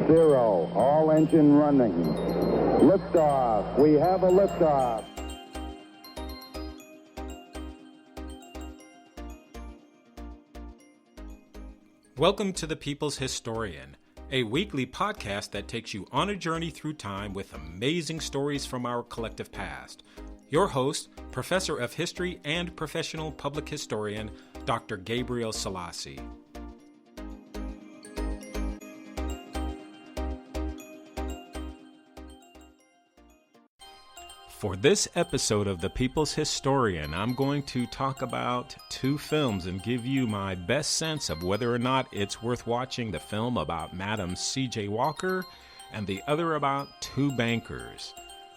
0, all engine running. Liftoff. We have a liftoff. Welcome to The People's Historian, a weekly podcast that takes you on a journey through time with amazing stories from our collective past. Your host, Professor of History and Professional Public Historian, Dr. Gabriel Selassie. For this episode of The People's Historian, I'm going to talk about two films and give you my best sense of whether or not it's worth watching: the film about Madam C.J. Walker and the other about two bankers.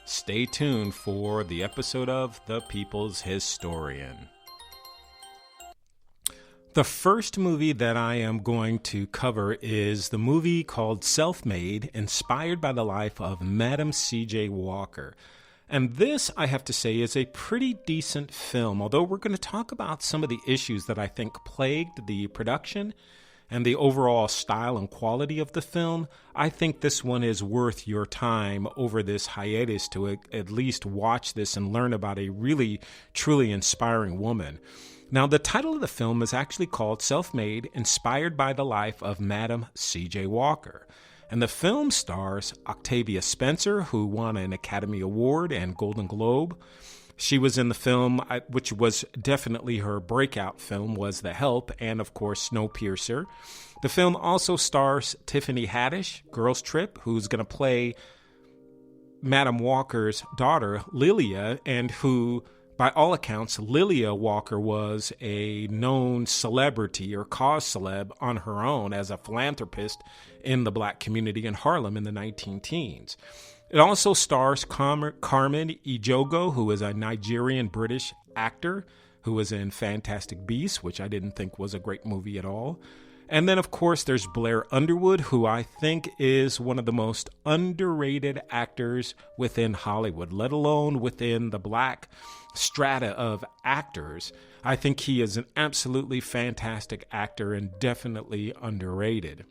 Stay tuned for the episode of The People's Historian. The first movie that I am going to cover is the movie called Self-Made, inspired by the life of Madam C.J. Walker. And this, I have to say, is a pretty decent film, although we're going to talk about some of the issues that I think plagued the production and the overall style and quality of the film. I think this one is worth your time over this hiatus to at least watch this and learn about a really, truly inspiring woman. Now, the title of the film is actually called Self-Made, inspired by the life of Madam C.J. Walker. And the film stars Octavia Spencer, who won an Academy Award and Golden Globe. She was in the film, which was definitely her breakout film, was The Help, and of course, Snowpiercer. The film also stars Tiffany Haddish, Girls Trip, who's going to play Madam Walker's daughter, Lilia, and who, by all accounts, Lilia Walker was a known celebrity or cause celeb on her own as a philanthropist in the black community in Harlem in the 19-teens. It also stars Carmen Ejogo, who is a Nigerian-British actor who was in Fantastic Beasts, which I didn't think was a great movie at all. And then, of course, there's Blair Underwood, who I think is one of the most underrated actors within Hollywood, let alone within the black strata of actors. I think he is an absolutely fantastic actor and definitely underrated.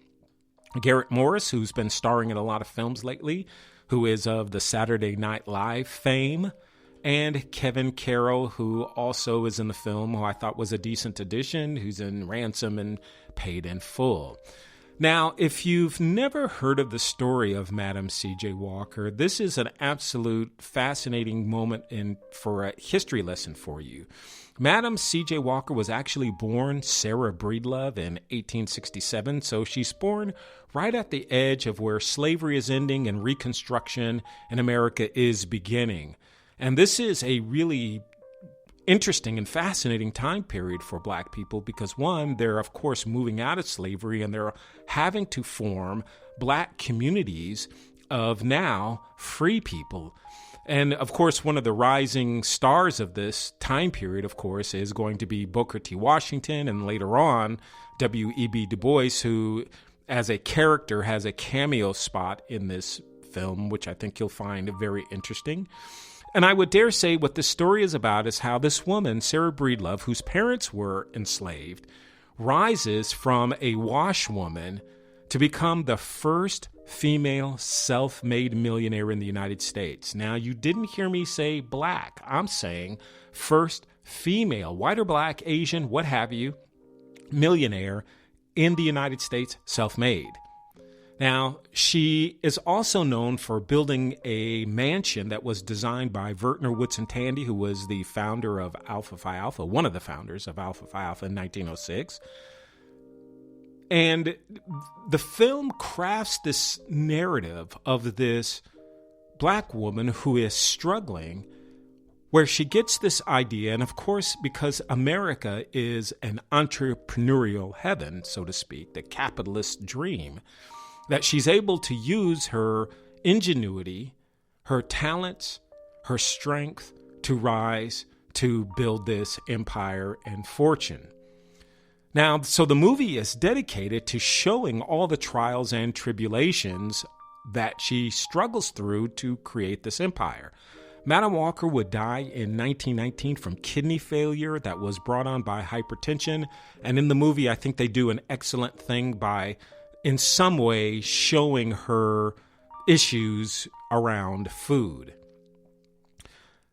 Garrett Morris, who's been starring in a lot of films lately, who is of the Saturday Night Live fame, and Kevin Carroll, who also is in the film, who I thought was a decent addition, who's in Ransom and Paid in Full. Now, if you've never heard of the story of Madam C.J. Walker, this is an absolute fascinating moment for a history lesson for you. Madam C.J. Walker was actually born Sarah Breedlove in 1867, so she's born right at the edge of where slavery is ending and Reconstruction in America is beginning. And this is a really interesting and fascinating time period for black people because, one, they're, of course, moving out of slavery and they're having to form black communities of now free people. And, of course, one of the rising stars of this time period, of course, is going to be Booker T. Washington and later on W.E.B. Du Bois, who, as a character, has a cameo spot in this film, which I think you'll find very interesting. And I would dare say what this story is about is how this woman, Sarah Breedlove, whose parents were enslaved, rises from a washwoman to become the first female self-made millionaire in the United States. Now, you didn't hear me say black. I'm saying first female, white or black, Asian, what have you, millionaire in the United States, self-made. Now, she is also known for building a mansion that was designed by Vertner Whitson Tandy, who was the founder of Alpha Phi Alpha, one of the founders of Alpha Phi Alpha in 1906. And the film crafts this narrative of this black woman who is struggling, where she gets this idea, and of course, because America is an entrepreneurial heaven, so to speak, the capitalist dream, that she's able to use her ingenuity, her talents, her strength to rise, to build this empire and fortune. Now, so the movie is dedicated to showing all the trials and tribulations that she struggles through to create this empire. Madam Walker would die in 1919 from kidney failure that was brought on by hypertension. And in the movie, I think they do an excellent thing by in some way showing her issues around food.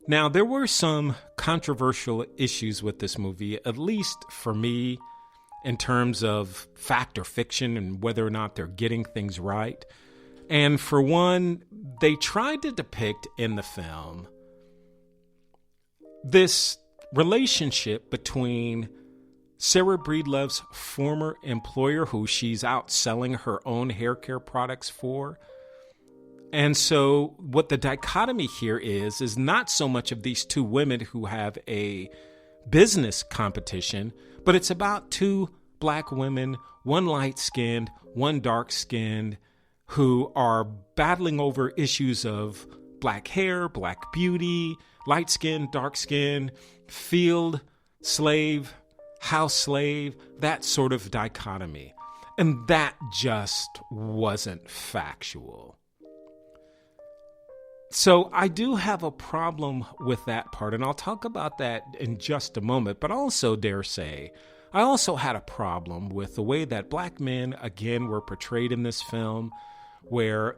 Now, there were some controversial issues with this movie, at least for me, in terms of fact or fiction and whether or not they're getting things right. And for one, they tried to depict in the film this relationship between Sarah Breedlove's former employer, who she's out selling her own hair care products for. And so what the dichotomy here is not so much of these two women who have a business competition, but it's about two black women, one light-skinned, one dark-skinned, who are battling over issues of black hair, black beauty, light skin, dark skin, field slave, house slave, that sort of dichotomy. And that just wasn't factual. So I do have a problem with that part, and I'll talk about that in just a moment, but also dare say, I also had a problem with the way that black men, again, were portrayed in this film, where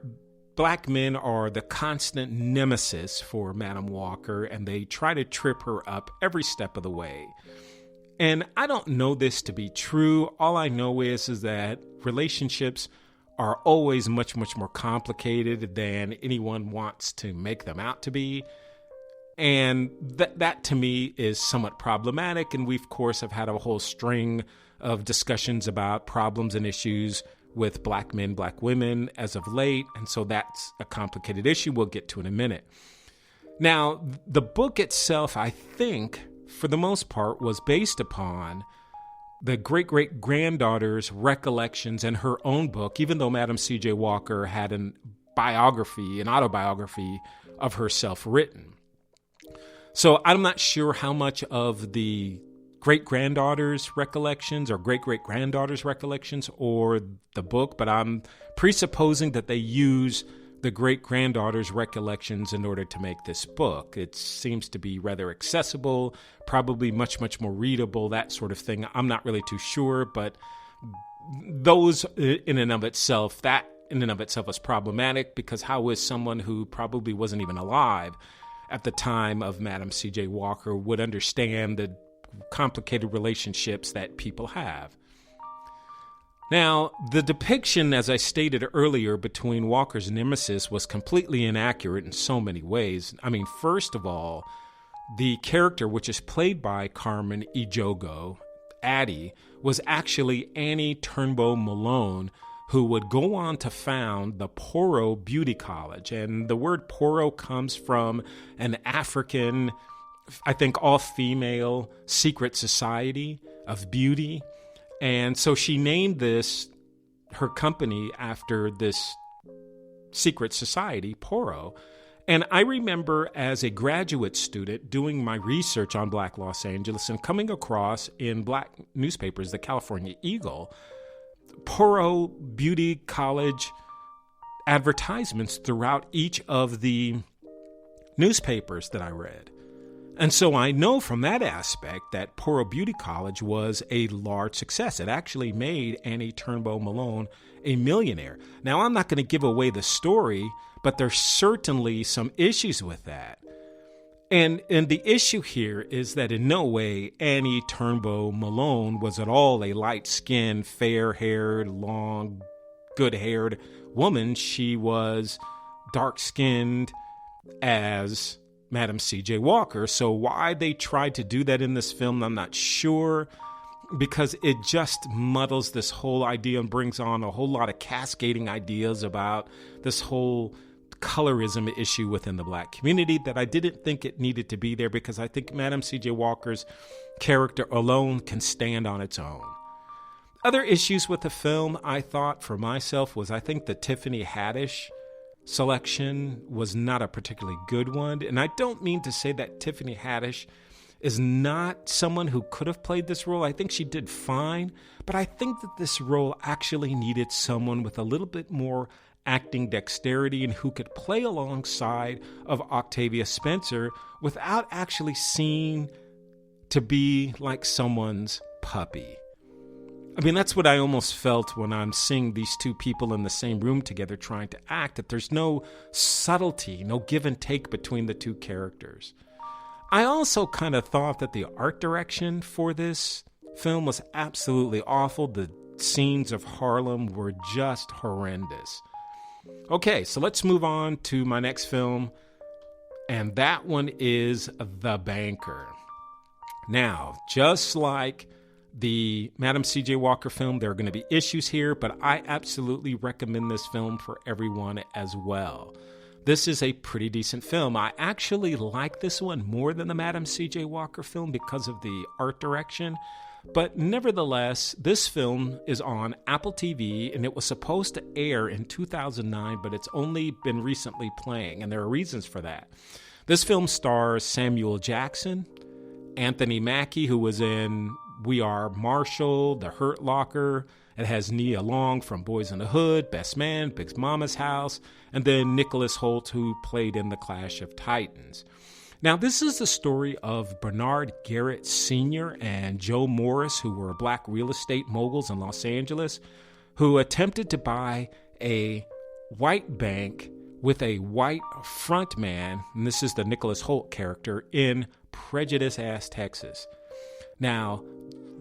black men are the constant nemesis for MWalker, and they try to trip her up every step of the way. And I don't know this to be true. All I know is that relationships are always much, much more complicated than anyone wants to make them out to be. And that to me is somewhat problematic. And we, of course, have had a whole string of discussions about problems and issues with black men, black women as of late. And so that's a complicated issue we'll get to in a minute. Now, the book itself, I think, for the most part, was based upon the great-great-granddaughter's recollections and her own book, even though Madam C.J. Walker had an autobiography of herself written. So I'm not sure how much of the great-granddaughter's recollections or great-great-granddaughter's recollections or the book, but I'm presupposing that they use the great-granddaughter's recollections in order to make this book. It seems to be rather accessible, probably much, much more readable, that sort of thing. I'm not really too sure, but those in and of itself, that in and of itself is problematic, because how is someone who probably wasn't even alive at the time of Madam C.J. Walker would understand the complicated relationships that people have? Now, the depiction, as I stated earlier, between Walker's nemesis was completely inaccurate in so many ways. I mean, first of all, the character, which is played by Carmen Ejogo, Addie, was actually Annie Turnbow Malone, who would go on to found the Poro Beauty College. And the word Poro comes from an African, I think all-female secret society of beauty. And so she named her company after this secret society, Poro. And I remember as a graduate student doing my research on Black Los Angeles and coming across in black newspapers, the California Eagle, Poro Beauty College advertisements throughout each of the newspapers that I read. And so I know from that aspect that Poro Beauty College was a large success. It actually made Annie Turnbow Malone a millionaire. Now, I'm not going to give away the story, but there's certainly some issues with that. And the issue here is that in no way Annie Turnbow Malone was at all a light-skinned, fair-haired, long, good-haired woman. She was dark-skinned as Madam C.J. Walker. So why they tried to do that in this film, I'm not sure, because it just muddles this whole idea and brings on a whole lot of cascading ideas about this whole colorism issue within the black community that I didn't think it needed to be there, because I think Madam C.J. Walker's character alone can stand on its own. Other issues with the film, I thought for myself, was I think the Tiffany Haddish selection was not a particularly good one. And I don't mean to say that Tiffany Haddish is not someone who could have played this role. I think she did fine, but I think that this role actually needed someone with a little bit more acting dexterity and who could play alongside of Octavia Spencer without actually seeming to be like someone's puppy. I mean, that's what I almost felt when I'm seeing these two people in the same room together trying to act, that there's no subtlety, no give and take between the two characters. I also kind of thought that the art direction for this film was absolutely awful. The scenes of Harlem were just horrendous. Okay, so let's move on to my next film, and that one is The Banker. Now, just like the Madam C.J. Walker film, there are going to be issues here, but I absolutely recommend this film for everyone as well. This is a pretty decent film. I actually like this one more than the Madam C.J. Walker film because of the art direction. But nevertheless, this film is on Apple TV, and it was supposed to air in 2009, but it's only been recently playing, and there are reasons for that. This film stars Samuel Jackson, Anthony Mackie, who was in We Are Marshall, The Hurt Locker. It has Nia Long from Boys in the Hood, Best Man, Big Mama's House, and then Nicholas Hoult, who played in The Clash of Titans. Now, this is the story of Bernard Garrett Sr. and Joe Morris, who were black real estate moguls in Los Angeles, who attempted to buy a white bank with a white front man, and this is the Nicholas Hoult character, in Prejudice-ass Texas. Now,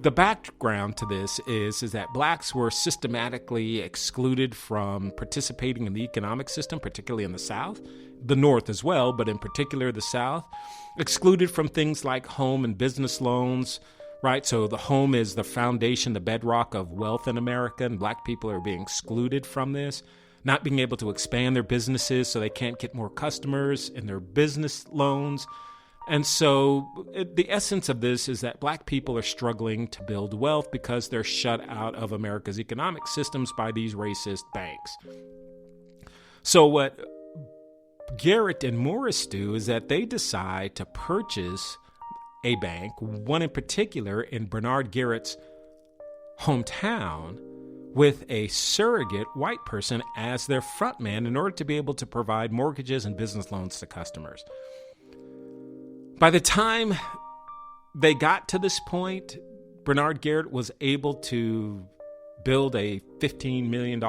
the background to this is that blacks were systematically excluded from participating in the economic system, particularly in the South, the North as well, but in particular the South, excluded from things like home and business loans, right? So the home is the foundation, the bedrock of wealth in America, and black people are being excluded from this, not being able to expand their businesses so they can't get more customers in their business loans. And so the essence of this is that black people are struggling to build wealth because they're shut out of America's economic systems by these racist banks. So what Garrett and Morris do is that they decide to purchase a bank, one in particular in Bernard Garrett's hometown, with a surrogate white person as their front man in order to be able to provide mortgages and business loans to customers. By the time they got to this point, Bernard Garrett was able to build a $15 million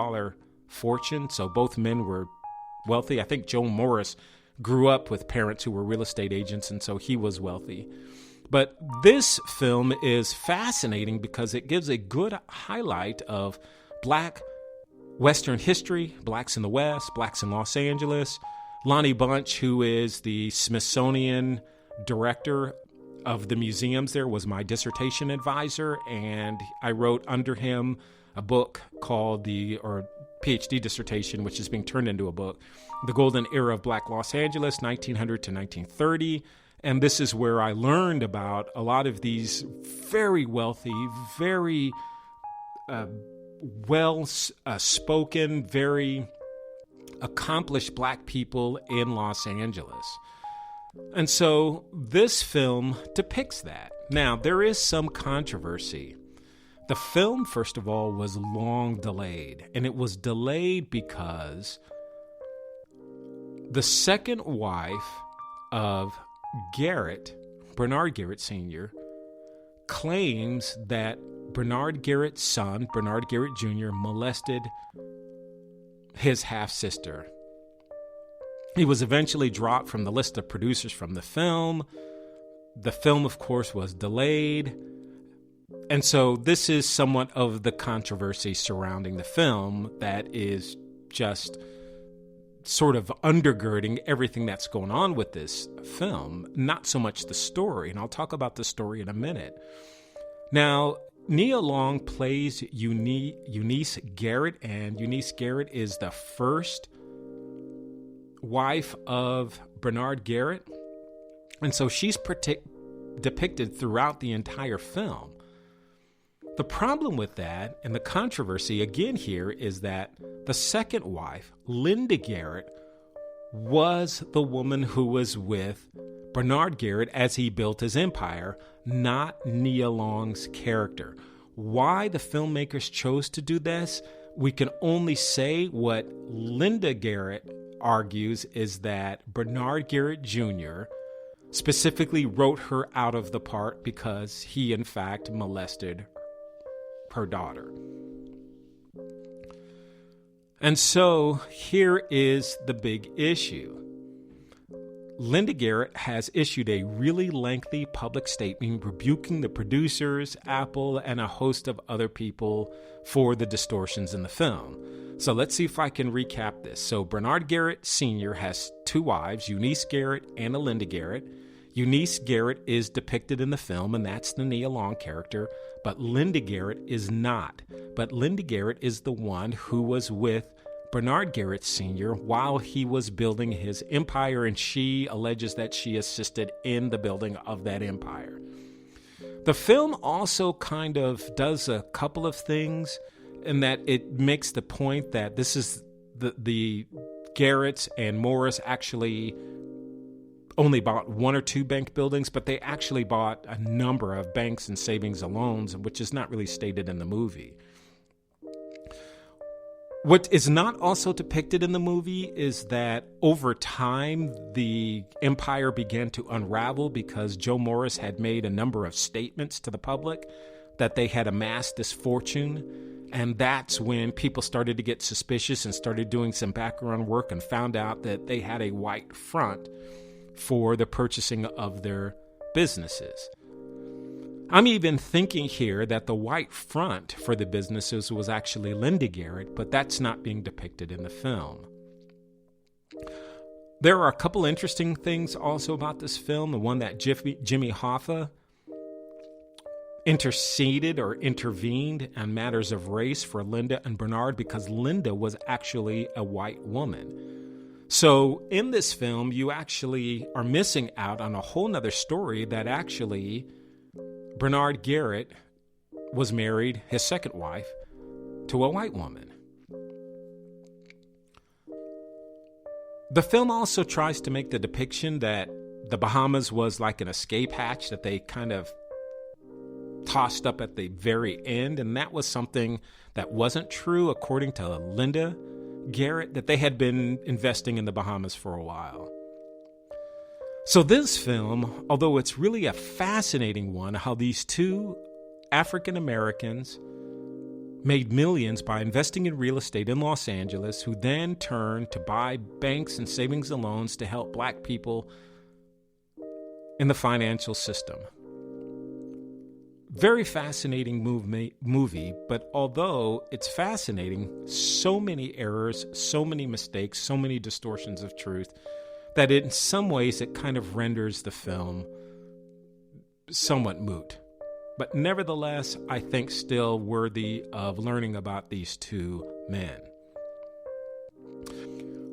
fortune. So both men were wealthy. I think Joe Morris grew up with parents who were real estate agents, and so he was wealthy. But this film is fascinating because it gives a good highlight of black Western history, blacks in the West, blacks in Los Angeles. Lonnie Bunch, who is the Smithsonian director of the museums there, was my dissertation advisor, and I wrote under him a book called PhD dissertation, which is being turned into a book, The Golden Era of Black Los Angeles, 1900 to 1930. And this is where I learned about a lot of these very wealthy, very well-spoken, very accomplished black people in Los Angeles. And so this film depicts that. Now, there is some controversy. The film, first of all, was long delayed, and it was delayed because the second wife of Garrett, Bernard Garrett Sr., claims that Bernard Garrett's son, Bernard Garrett Jr., molested his half-sister. He was eventually dropped from the list of producers from the film. The film, of course, was delayed. And so this is somewhat of the controversy surrounding the film that is just sort of undergirding everything that's going on with this film, not so much the story. And I'll talk about the story in a minute. Now, Nia Long plays Eunice Garrett, and Eunice Garrett is the first wife of Bernard Garrett. And so she's depicted throughout the entire film. The problem with that, and the controversy again here, is that the second wife, Linda Garrett, was the woman who was with Bernard Garrett as he built his empire, not Nia Long's character. Why the filmmakers chose to do this, we can only say what Linda Garrett argues is that Bernard Garrett Jr. specifically wrote her out of the part because he, in fact, molested her daughter. And so here is the big issue. Linda Garrett has issued a really lengthy public statement rebuking the producers, Apple, and a host of other people for the distortions in the film. So let's see if I can recap this. So Bernard Garrett Sr. has two wives, Eunice Garrett and Linda Garrett. Eunice Garrett is depicted in the film, and that's the Nia Long character, but Linda Garrett is not. But Linda Garrett is the one who was with Bernard Garrett Sr. while he was building his empire, and she alleges that she assisted in the building of that empire. The film also kind of does a couple of things in that it makes the point that this is the Garretts and Morris actually only bought one or two bank buildings, but they actually bought a number of banks and savings and loans, which is not really stated in the movie. What is not also depicted in the movie is that over time, the empire began to unravel because Joe Morris had made a number of statements to the public that they had amassed this fortune. And that's when people started to get suspicious and started doing some background work and found out that they had a white front for the purchasing of their businesses. I'm even thinking here that the white front for the businesses was actually Linda Garrett, but that's not being depicted in the film. There are a couple interesting things also about this film. The one that Jimmy Hoffa interceded or intervened on matters of race for Linda and Bernard because Linda was actually a white woman. So in this film, you actually are missing out on a whole nother story that actually Bernard Garrett was married, his second wife, to a white woman. The film also tries to make the depiction that the Bahamas was like an escape hatch that they kind of tossed up at the very end, and that was something that wasn't true according to Linda Garrett, that they had been investing in the Bahamas for a while. So this film, although it's really a fascinating one, how these two African Americans made millions by investing in real estate in Los Angeles, who then turned to buy banks and savings and loans to help black people in the financial system. Very fascinating movie, but although it's fascinating, so many errors, so many mistakes, so many distortions of truth, that in some ways it kind of renders the film somewhat moot. But nevertheless, I think still worthy of learning about these two men.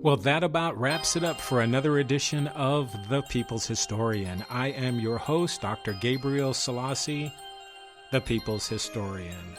Well, that about wraps it up for another edition of The People's Historian. I am your host, Dr. Gabriel Selassie, The People's Historian.